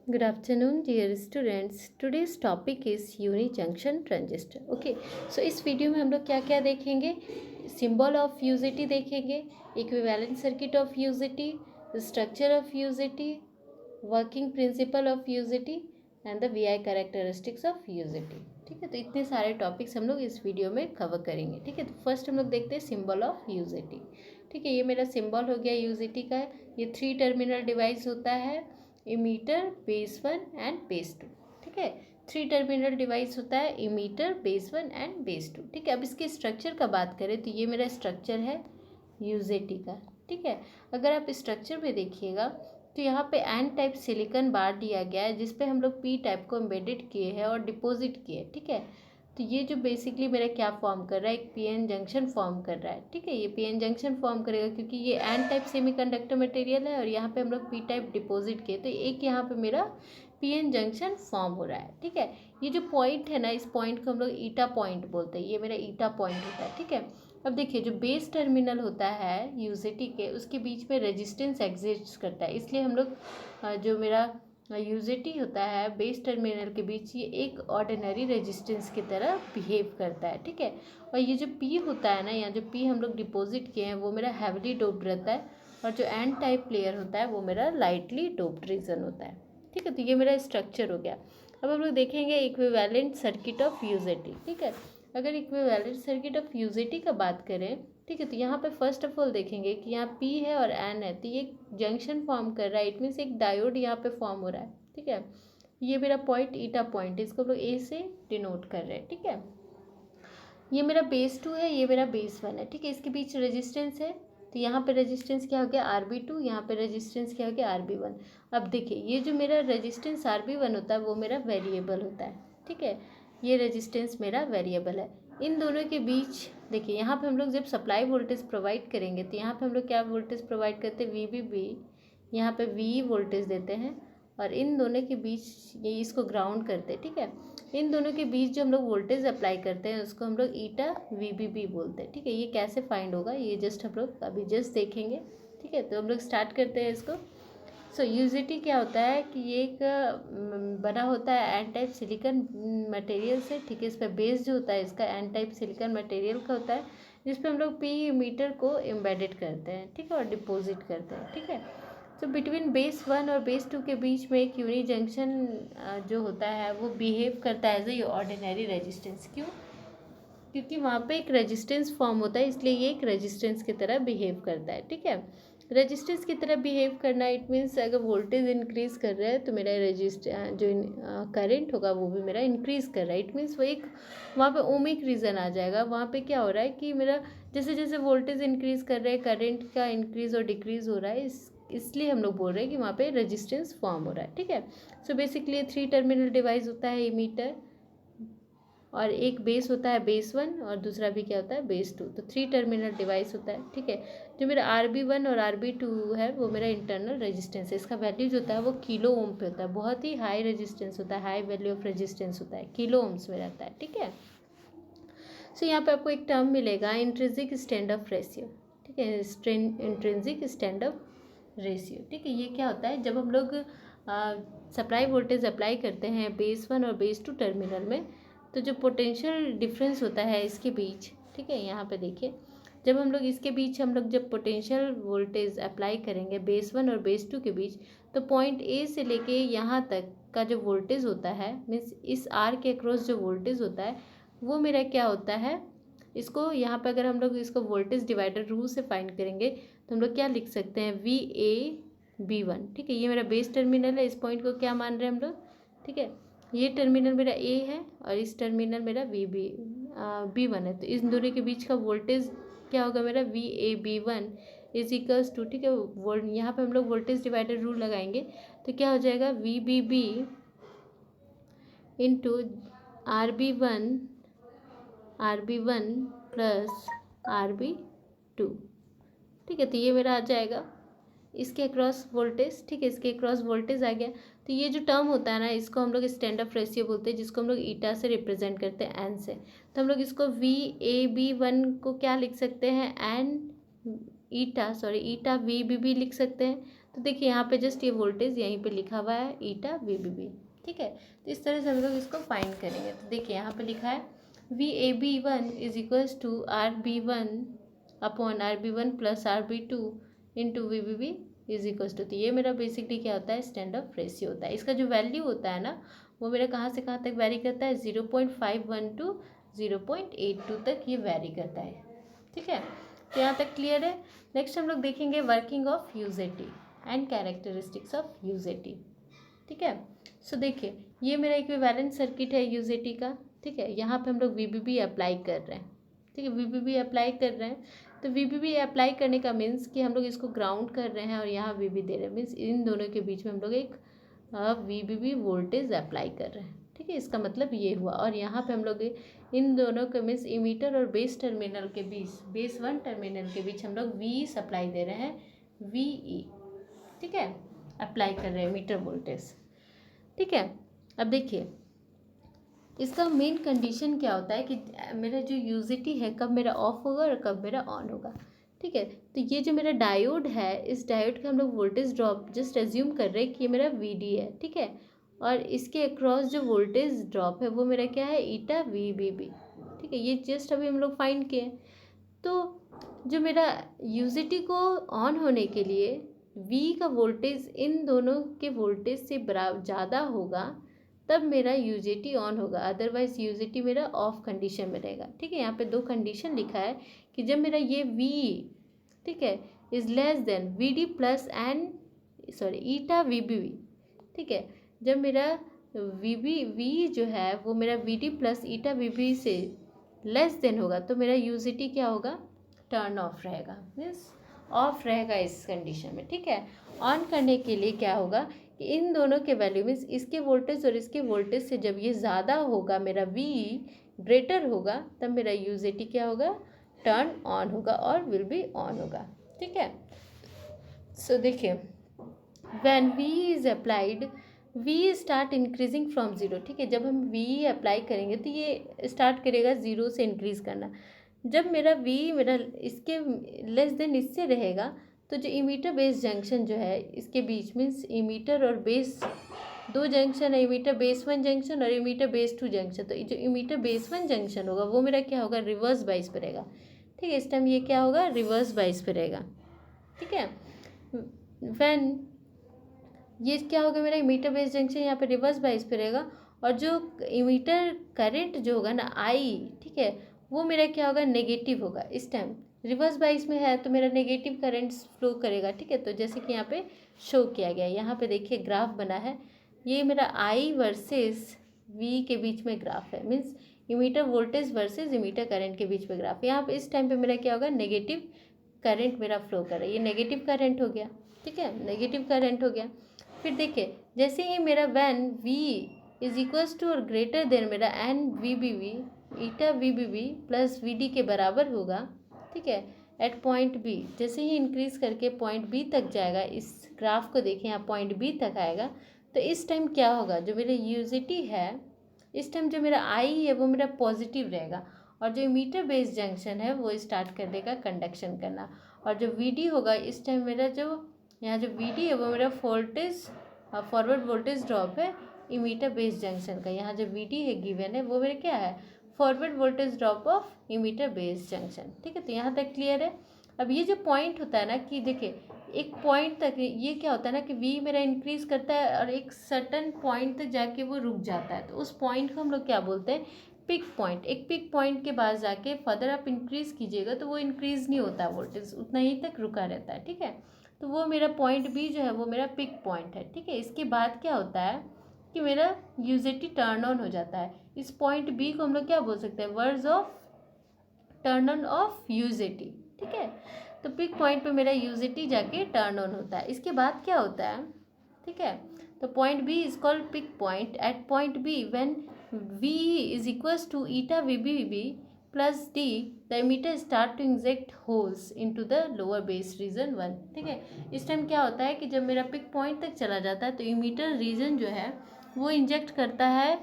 Good afternoon, dear students. Today's topic is uni-junction transistor. Okay, so इस video में हम लोग क्या क्या देखेंगे? सिंबल ऑफ यूजिटी देखेंगे, equivalent circuit of UJT, structure of UJT, working principle of UJT and the VI characteristics of UJT. ठीक है, तो इतने सारे टॉपिक्स हम लोग इस वीडियो में कवर करेंगे. ठीक है, तो फर्स्ट हम लोग देखते हैं सिंबल ऑफ यूजिटी. ठीक है, ये मेरा सिंबल हो गया यूजिटी का. ये 3 टर्मिनल डिवाइस होता है, इमीटर, बेस 1 एंड बेस 2. ठीक है, 3 टर्मिनल डिवाइस होता है, इमीटर, बेस 1 एंड बेस 2. ठीक है, अब इसके स्ट्रक्चर का बात करें तो ये मेरा स्ट्रक्चर है यूजेटी का. ठीक है, अगर आप स्ट्रक्चर में देखिएगा तो यहाँ पे एन टाइप सिलिकॉन बार दिया गया है जिसपे हम लोग पी टाइप को एम्बेडेड किए हैं और डिपॉजिट किए. ठीक है, तो ये जो बेसिकली मेरा क्या फॉर्म कर रहा है, एक पीएन जंक्शन फॉर्म कर रहा है. ठीक है, ये पीएन जंक्शन फॉर्म करेगा क्योंकि ये एन टाइप सेमीकंडक्टर मटेरियल है और यहाँ पे हम लोग पी टाइप डिपॉजिट किए, तो एक यहाँ पे मेरा पीएन जंक्शन फॉर्म हो रहा है. ठीक है, ये जो पॉइंट है ना, इस पॉइंट को हम लोग ईटा पॉइंट बोलते हैं. ये मेरा ईटा पॉइंट होता है. ठीक है, अब देखिए जो बेस टर्मिनल होता है यूजेटी के, उसके बीच में रेजिस्टेंस एग्जिस्ट करता है, इसलिए हम लोग जो मेरा यूजेटी होता है बेस टर्मिनल के बीच, ये एक ऑर्डिनरी रेजिस्टेंस की तरह बिहेव करता है. ठीक है, और ये जो पी होता है ना, यहाँ जो पी हम लोग डिपॉजिट किए हैं वो मेरा हैवली डोप्ड रहता है और जो एन टाइप लेयर होता है वो मेरा लाइटली डोप्ड रीजन होता है. ठीक है, तो ये मेरा स्ट्रक्चर हो गया. अब हम लोग देखेंगे इक्विवेलेंट सर्किट ऑफ यूजेटी. ठीक है, अगर इक्विवेलेंट सर्किट ऑफ यूजेटी का बात करें, ठीक है, तो यहाँ पे फर्स्ट ऑफ ऑल देखेंगे कि यहाँ P है और N है, तो ये जंक्शन फॉर्म कर रहा है. इट मीन्स एक डायोड यहाँ पे फॉर्म हो रहा है. ठीक है, ये मेरा पॉइंट ईटा पॉइंट, इसको हम लोग ए से डिनोट कर रहे हैं. ठीक है, ये मेरा बेस 2 है, ये मेरा बेस 1 है. ठीक है, इसके बीच रेजिस्टेंस है, तो यहाँ पे रेजिस्टेंस क्या हो गया RB2, यहाँ पे रेजिस्टेंस क्या हो गया RB1. अब देखिए ये जो मेरा रेजिस्टेंस RB1 होता है वो मेरा वेरिएबल होता है. ठीक है, ये रेजिस्टेंस मेरा वेरिएबल है. इन दोनों के बीच देखिए यहाँ पे हम लोग जब सप्लाई वोल्टेज प्रोवाइड करेंगे तो यहाँ पे हम लोग क्या वोल्टेज प्रोवाइड करते हैं, VBB, यहाँ पे VE वोल्टेज देते हैं और इन दोनों के बीच ये इसको ग्राउंड करते हैं. ठीक है, इन दोनों के बीच जो हम लोग वोल्टेज अप्लाई करते हैं उसको हम लोग ईटा VBB बोलते हैं. ठीक है, ये कैसे फाइंड होगा ये जस्ट हम लोग अभी जस्ट देखेंगे. ठीक है, तो हम लोग स्टार्ट करते हैं इसको. सो यूजेटी क्या होता है कि ये एक बना होता है एन टाइप सिलिकॉन मटेरियल से. ठीक है, इस पर बेस जो होता है इसका एन टाइप सिलिकॉन मटेरियल का होता है जिस पे हम लोग पी मीटर को एम्बेडेड करते हैं. ठीक है, और डिपॉजिट करते हैं. ठीक है, तो बिटवीन बेस 1 और बेस 2 के बीच में एक यूनी जंक्शन जो होता है वो बिहेव करता है एज ए ऑर्डिनरी रेजिस्टेंस. क्यों? क्योंकि वहाँ पे एक रेजिस्टेंस फॉर्म होता है, इसलिए ये एक रेजिस्टेंस की तरह बिहेव करता है. ठीक है, रेजिस्टेंस की तरह बिहेव करना इट मीन्स अगर वोल्टेज इंक्रीज कर रहा है तो मेरा जो करंट होगा वो भी मेरा इंक्रीज कर रहा है. इट मीन्स वो एक वहाँ पे ओमिक रीजन आ जाएगा. वहाँ पे क्या हो रहा है कि मेरा जैसे जैसे वोल्टेज इंक्रीज कर रहे हैं करंट का इंक्रीज और डिक्रीज हो रहा है, इसलिए हम लोग बोल रहे हैं कि वहाँ पे रेजिस्टेंस फॉर्म हो रहा है. ठीक है, सो बेसिकली 3 टर्मिनल डिवाइस होता है, इमीटर, और एक बेस होता है बेस 1 और दूसरा भी क्या होता है बेस 2. तो 3 टर्मिनल डिवाइस होता है. ठीक है, जो मेरा RB1 और RB2 है वो मेरा इंटरनल रेजिस्टेंस है. इसका वैल्यू जो होता है वो किलो ओम पे होता है, बहुत ही हाई रेजिस्टेंस होता है, हाई वैल्यू ऑफ रेजिस्टेंस होता है, किलो ओम्स में रहता है. ठीक है, सो यहाँ पे आपको एक टर्म मिलेगा इंट्रिंसिक स्टैंड ऑफ रेशियो. ठीक है, इंट्रिंसिक स्टैंड ऑफ रेशियो. ठीक है, ये क्या होता है जब हम लोग सप्लाई वोल्टेज अप्लाई करते हैं बेस 1 और बेस 2 टर्मिनल में, तो जो पोटेंशियल डिफरेंस होता है इसके बीच. ठीक है, यहाँ पे देखिए जब हम लोग इसके बीच हम लोग जब पोटेंशियल वोल्टेज अप्लाई करेंगे बेस 1 और बेस 2 के बीच, तो पॉइंट ए से लेके यहाँ तक का जो वोल्टेज होता है मीन्स इस आर के अक्रॉस जो वोल्टेज होता है वो मेरा क्या होता है, इसको यहाँ पे अगर हम लोग इसको वोल्टेज डिवाइडर रूल से फाइंड करेंगे तो हम लोग क्या लिख सकते हैं, VAB1. ठीक है, ये मेरा बेस टर्मिनल है, इस पॉइंट को क्या मान रहे हैं हम लोग. ठीक है, ये टर्मिनल मेरा A है और इस टर्मिनल मेरा B1 है, तो इन दोनों के बीच का वोल्टेज क्या होगा मेरा VAB1 इज इक्वल्स टू. ठीक है, यहाँ पे हम लोग वोल्टेज डिवाइडर रूल लगाएंगे तो क्या हो जाएगा VBB into RB1 plus RB2. ठीक है, तो ये मेरा आ जाएगा इसके अक्रॉस वोल्टेज. ठीक है, इसके अक्रॉस वोल्टेज आ गया. तो ये जो टर्म होता है ना इसको हम लोग स्टैंड ऑफ रेशियो बोलते हैं, जिसको हम लोग ईटा से रिप्रेजेंट करते हैं एन से. तो हम लोग इसको VAB1 को क्या लिख सकते हैं, एन ईटा ईटा VBB लिख सकते हैं. तो देखिए यहाँ पे जस्ट ये वोल्टेज यहीं पे लिखा हुआ है ईटा वी बी बी, ठीक है। तो इस तरह से हम लोग इसको फाइंड करेंगे। तो देखिए यहाँ पे लिखा है V A B one is equals to R B one upon R B one plus R B two into V B B is equals to. तो ये मेरा बेसिकली क्या होता है, स्टैंड ऑफ रेशियो होता है। इसका जो वैल्यू होता है ना, वो मेरा कहाँ से कहाँ तक वैरी करता है, 0.51 टू 0.82 तक ये वैरी करता है, ठीक है। तो यहाँ तक क्लियर है। नेक्स्ट हम लोग देखेंगे working of UJT and characteristics of UJT, ठीक है। सो देखिए ये मेरा इक्विवेलेंट सर्किट है यूजेटी का, ठीक है। यहाँ पे हम लोग वीबीबी अप्लाई कर रहे हैं, ठीक है, वीबीबी अप्लाई कर रहे हैं। तो वीबीबी अप्लाई करने का मीन्स कि हम लोग इसको ग्राउंड कर रहे हैं और यहाँ वीबी दे रहे हैं, मीन्स इन दोनों के बीच में हम लोग एक वीबीबी वोल्टेज अप्लाई कर रहे हैं, ठीक है। इसका मतलब ये हुआ। और यहाँ पे हम लोग इन दोनों के मीन्स इमीटर और बेस टर्मिनल के बीच, बेस वन टर्मिनल के बीच हम लोग वी सप्लाई दे रहे हैं, वीई, ठीक है, अप्लाई कर रहे हैं मीटर वोल्टेज, ठीक है। अब देखिए इसका मेन कंडीशन क्या होता है कि मेरा जो यूजेटी है कब मेरा ऑफ होगा और कब मेरा ऑन होगा, ठीक है। तो ये जो मेरा डायोड है, इस डायोड का हम लोग वोल्टेज ड्रॉप जस्ट एज्यूम कर रहे हैं कि ये मेरा वीडी है, ठीक है। और इसके अक्रॉस जो वोल्टेज ड्रॉप है वो मेरा क्या है, ईटा वी बी बी, ठीक है। ये जस्ट अभी हम लोग फाइंड किए। तो जो मेरा यूजेटी को ऑन होने के लिए वी का वोल्टेज इन दोनों के वोल्टेज से ज़्यादा होगा तब मेरा यूजेटी ऑन होगा, अदरवाइज यूजेटी मेरा ऑफ कंडीशन में रहेगा, ठीक है। यहाँ पे दो कंडीशन लिखा है कि जब मेरा ये वी, ठीक है, is less than V D plus N sorry eta V B B, ठीक है। जब मेरा वी जो है वो मेरा V D plus eta V B B less than होगा तो मेरा यूजेटी क्या होगा, टर्न ऑफ रहेगा, मीन्स ऑफ रहेगा इस कंडीशन में, ठीक है। ऑन करने के लिए क्या होगा कि इन दोनों के वैल्यू मीन्स इसके वोल्टेज और इसके वोल्टेज से जब ये ज़्यादा होगा, मेरा वी ग्रेटर होगा, तब मेरा यूजेटी क्या होगा, टर्न ऑन होगा और विल बी ऑन होगा, ठीक है। सो देखिए when V is applied V start increasing from zero, ठीक है। जब हम वी अप्लाई करेंगे तो ये स्टार्ट करेगा ज़ीरो से इंक्रीज़ करना। जब मेरा वी मेरा इसके लेस देन इससे रहेगा तो जो इमीटर बेस जंक्शन जो है इसके बीच में, इमीटर और बेस दो जंक्शन है, इमीटर बेस वन जंक्शन और इमीटर बेस टू जंक्शन। तो जो इमीटर बेस वन जंक्शन होगा वो मेरा क्या होगा, रिवर्स बाइस पे रहेगा, ठीक है। इस टाइम ये क्या होगा, रिवर्स बाइस पे रहेगा, ठीक है। व्हेन ये क्या होगा, मेरा इमीटर बेस जंक्शन यहाँ पे रिवर्स बाइस पे रहेगा और जो इमीटर करंट जो होगा ना आई, ठीक है, वो मेरा क्या होगा, नेगेटिव होगा। इस टाइम रिवर्स बाइस में है तो मेरा नेगेटिव करंट फ्लो करेगा, ठीक है। तो जैसे कि यहाँ पे शो किया गया, यहाँ पे देखिए ग्राफ बना है, ये मेरा आई वर्सेस वी के बीच में ग्राफ है, means emitter voltage versus emitter current के बीच में ग्राफ। यहाँ पे इस टाइम पे मेरा क्या होगा, नेगेटिव करंट मेरा फ्लो कर रहा है, ये नेगेटिव करंट हो गया, ठीक है, नेगेटिव करंट हो गया। फिर देखिए जैसे ही मेरा when V is equals to और ग्रेटर देन मेरा N V B V eta V B B plus V D के बराबर होगा, ठीक है, एट पॉइंट बी। जैसे ही इंक्रीज करके पॉइंट बी तक जाएगा, इस ग्राफ को देखें यहाँ पॉइंट बी तक आएगा, तो इस टाइम क्या होगा, जो मेरा यूजेटी है इस टाइम जो मेरा आई है वो मेरा पॉजिटिव रहेगा और जो मीटर बेस जंक्शन है वो स्टार्ट कर देगा कंडक्शन करना। और जो वी डी होगा इस टाइम मेरा जो यहाँ जो वी डी है वो मेरा वोल्टेज फॉरवर्ड वोल्टेज ड्रॉप है इमीटर बेस जंक्शन का। यहाँ जो वी डी है गिवन है वो मेरा क्या है, forward voltage drop of emitter base junction, ठीक है। तो यहाँ तक क्लियर है। अब ये जो पॉइंट होता है ना कि देखिए एक पॉइंट तक ये क्या होता है ना कि वी मेरा इंक्रीज करता है और एक सर्टन पॉइंट तक जाके वो रुक जाता है, तो उस पॉइंट को हम लोग क्या बोलते हैं, पिक पॉइंट। एक पिक पॉइंट के बाद जाके फर्दर आप इंक्रीज कीजिएगा तो वो इंक्रीज नहीं होता, वोल्टेज उतना ही तक रुका रहता है, ठीक है। तो वो मेरा पॉइंट बी जो है वो मेरा पिक पॉइंट है, ठीक है। इसके बाद क्या होता है कि मेरा यूजेटी टर्न ऑन हो जाता है। इस पॉइंट बी को हम लोग क्या बोल सकते हैं, words of turn on off UJT, ठीक है। तो पिक पॉइंट पे मेरा यूजेटी जाके टर्न ऑन होता है। इसके बाद क्या होता है, ठीक है, तो point B is called peak point. At point B when V is equals to eta V B B plus D the emitter start to inject holes into the lower base region one, ठीक है। इस time क्या होता है कि जब मेरा pick point तक चला जाता है तो इमीटर रीजन जो है वो इंजेक्ट करता है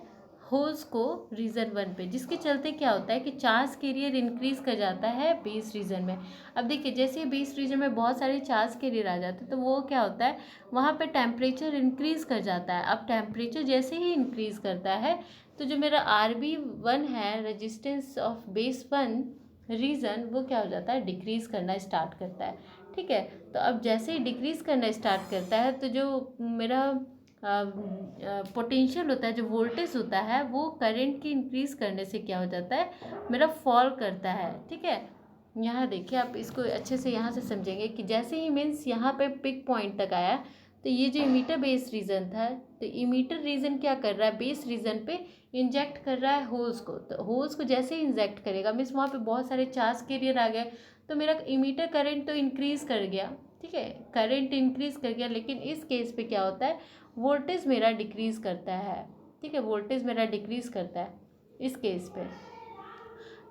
होल्स को रीजन 1 पे, जिसके चलते क्या होता है कि चार्ज कैरियर इंक्रीज कर जाता है बेस रीजन में। अब देखिए जैसे ही बेस रीजन में बहुत सारे चार्ज कैरियर आ जाते हैं तो वो क्या होता है, वहाँ पे टेम्परेचर इंक्रीज कर जाता है। अब टेम्परेचर जैसे ही इंक्रीज करता है तो जो मेरा RB1 है, रेजिस्टेंस ऑफ बेस 1 रीजन, वो क्या हो जाता है, डिक्रीज करना स्टार्ट करता है। ठीक है, तो अब जैसे ही डिक्रीज करना स्टार्ट करता है तो जो मेरा पोटेंशियल होता है, जो वोल्टेज होता है, वो करंट की इंक्रीज करने से क्या हो जाता है, मेरा फॉल करता है। ठीक है, यहाँ देखिए आप इसको अच्छे से यहाँ से समझेंगे कि जैसे ही मीन्स यहाँ पे पिक पॉइंट तक आया तो ये जो इमीटर बेस रीजन था, तो इमीटर रीजन क्या कर रहा है, बेस रीजन पे इंजेक्ट कर रहा है होल्स को। तो होल्स को जैसे ही इंजेक्ट करेगा मीन्स वहाँ पे बहुत सारे चार्ज कैरियर आ गए, तो मेरा इमीटर करंट तो इंक्रीज कर गया। ठीक है, करंट इंक्रीज कर गया, लेकिन इस केस पे क्या होता है, वोल्टेज मेरा डिक्रीज करता है। ठीक है, वोल्टेज मेरा डिक्रीज करता है इस केस पे।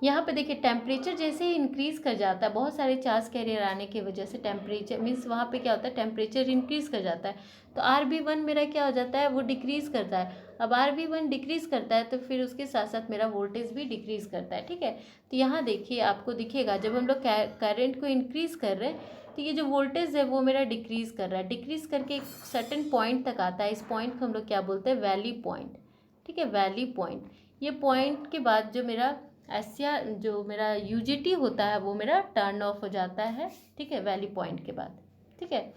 यहाँ पे देखिए टेम्परेचर जैसे ही इंक्रीज कर जाता है, बहुत सारे चार्ज कैरियर आने की वजह से टेम्परेचर मीन्स वहाँ पे क्या होता है, टेम्परेचर इंक्रीज कर जाता है, तो RB1 मेरा क्या हो जाता है, वो डिक्रीज करता है। अब RB1 डिक्रीज करता है तो फिर उसके साथ साथ मेरा वोल्टेज भी डिक्रीज करता है। ठीक है, तो यहाँ देखिए आपको दिखेगा जब हम लोग करंट को इंक्रीज कर रहे हैं तो ये जो वोल्टेज है वो मेरा डिक्रीज कर रहा है, डिक्रीज करके एक सर्टेन पॉइंट तक आता है। इस पॉइंट को हम लोग क्या बोलते हैं, वैली पॉइंट। ठीक है, वैली पॉइंट। ये पॉइंट के बाद जो मेरा जो मेरा UJT होता है वो मेरा टर्न ऑफ हो जाता है। ठीक है, वैली पॉइंट के बाद। ठीक है,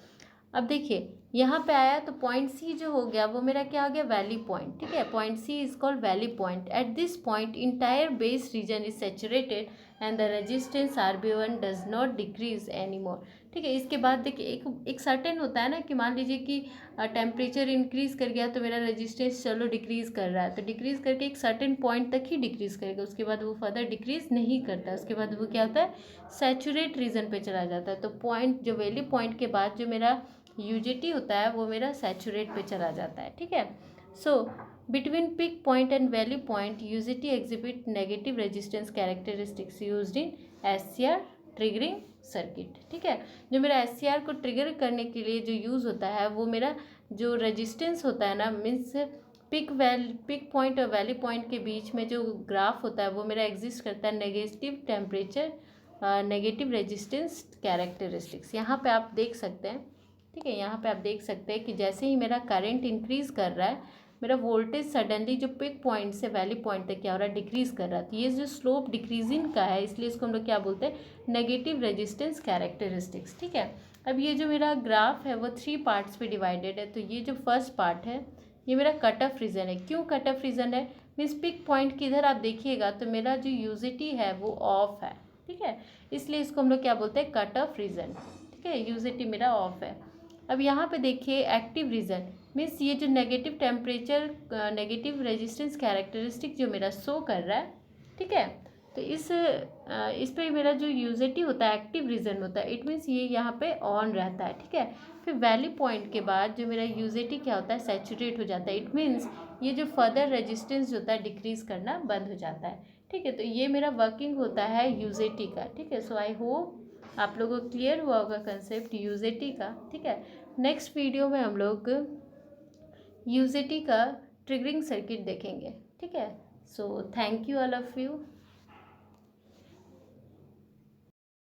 अब देखिए यहाँ पे आया तो पॉइंट C जो हो गया वो मेरा क्या हो गया, वैली पॉइंट। ठीक है, point C is called valley point. At this point entire base reason is saturated and the resistance RB1 does not decrease any more. ठीक है, इसके बाद देखिए एक सर्टेन होता है ना कि मान लीजिए कि टेम्परेचर इंक्रीज कर गया तो मेरा रेजिस्टेंस चलो डिक्रीज कर रहा है, तो डिक्रीज करके एक सर्टेन पॉइंट तक ही डिक्रीज करेगा, उसके बाद वो फर्दर डिक्रीज नहीं करता है। उसके बाद वो क्या होता है, सैचुरेट रीजन पे चला जाता है। तो पॉइंट जो वैली पॉइंट के बाद जो मेरा UJT होता है वो मेरा सैचुरेट पे चला जाता है। ठीक है, so between peak point and valley point UJT exhibit negative resistance characteristics used in SCR triggering circuit. ठीक है, जो मेरा SCR को ट्रिगर करने के लिए जो यूज़ होता है वो मेरा जो रेजिस्टेंस होता है ना, मीन्स पिक पॉइंट और वैली पॉइंट के बीच में जो ग्राफ होता है वो मेरा एग्जिस्ट करता है negative temperature negative resistance characteristics. यहाँ पे आप देख सकते हैं। ठीक है, यहाँ पे आप देख सकते हैं कि जैसे ही मेरा करंट इंक्रीज कर रहा है, मेरा वोल्टेज सडनली जो पिक पॉइंट से वैली पॉइंट तक क्या हो रहा है, डिक्रीज कर रहा है। तो ये जो स्लोप डिक्रीजिंग का है, इसलिए इसको हम लोग क्या बोलते हैं, नेगेटिव रेजिस्टेंस कैरेक्टरिस्टिक्स। ठीक है, अब ये जो मेरा ग्राफ है वो 3 पार्ट्स पे डिवाइडेड है। तो ये जो फर्स्ट पार्ट है ये मेरा कट ऑफ रीजन है। क्यों कट ऑफ रीजन है, मीन्स पिक पॉइंट की इधर आप देखिएगा तो मेरा जो UJT है वो ऑफ है। ठीक है, इसलिए इसको हम लोग क्या बोलते हैं, कट ऑफ रीजन। ठीक है, UJT मेरा ऑफ है। अब यहाँ पे देखिए एक्टिव रीजन, मीन्स ये जो negative temperature negative resistance characteristic जो मेरा शो कर रहा है। ठीक है, तो इस पे मेरा जो UJT होता है एक्टिव रीजन होता है, इट मीन्स ये यहाँ पे ऑन रहता है। ठीक है, फिर वैली पॉइंट के बाद जो मेरा UJT क्या होता है, सैचुरेट हो जाता है। इट मीन्स ये जो फर्दर रेजिस्टेंस होता है डिक्रीज करना बंद हो जाता है। ठीक है, तो ये मेरा वर्किंग होता है UJT का। ठीक है, सो आई होप आप लोगों को क्लियर हुआ होगा कंसेप्ट UJT का। ठीक है, नेक्स्ट वीडियो में हम लोग UJT का ट्रिगरिंग सर्किट देखेंगे। ठीक है, so thank you all of you.